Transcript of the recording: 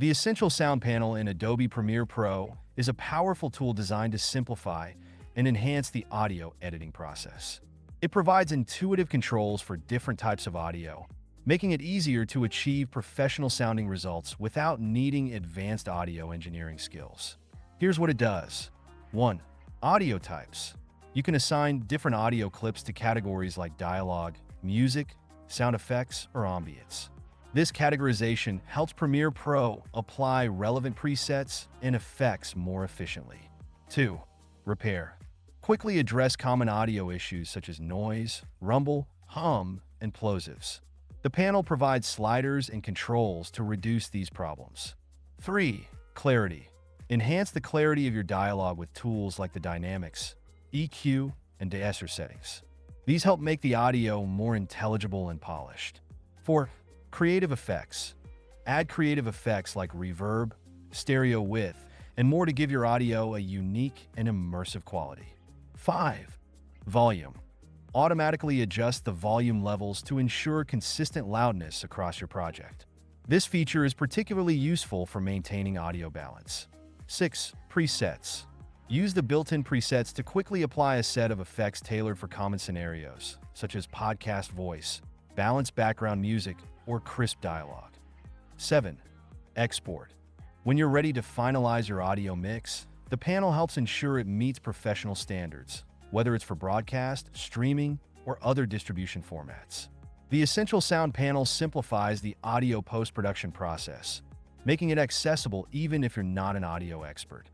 The Essential Sound Panel in Adobe Premiere Pro is a powerful tool designed to simplify and enhance the audio editing process. It provides intuitive controls for different types of audio, making it easier to achieve professional-sounding results without needing advanced audio engineering skills. Here's what it does. 1. Audio types. You can assign different audio clips to categories like dialogue, music, sound effects, or ambience. This categorization helps Premiere Pro apply relevant presets and effects more efficiently. 2. Repair. Quickly address common audio issues such as noise, rumble, hum, and plosives. The panel provides sliders and controls to reduce these problems. 3. Clarity. Enhance the clarity of your dialogue with tools like the dynamics, EQ, and de-esser settings. These help make the audio more intelligible and polished. 4. Creative effects. Add creative effects like reverb, stereo width, and more to give your audio a unique and immersive quality. 5. Volume. Automatically adjust the volume levels to ensure consistent loudness across your project. This feature is particularly useful for maintaining audio balance. 6. Presets. Use the built-in presets to quickly apply a set of effects tailored for common scenarios, such as podcast voice, balanced background music, or crisp dialogue. 7. Export. When you're ready to finalize your audio mix, the panel helps ensure it meets professional standards, whether it's for broadcast, streaming, or other distribution formats. The Essential Sound Panel simplifies the audio post-production process, making it accessible even if you're not an audio expert.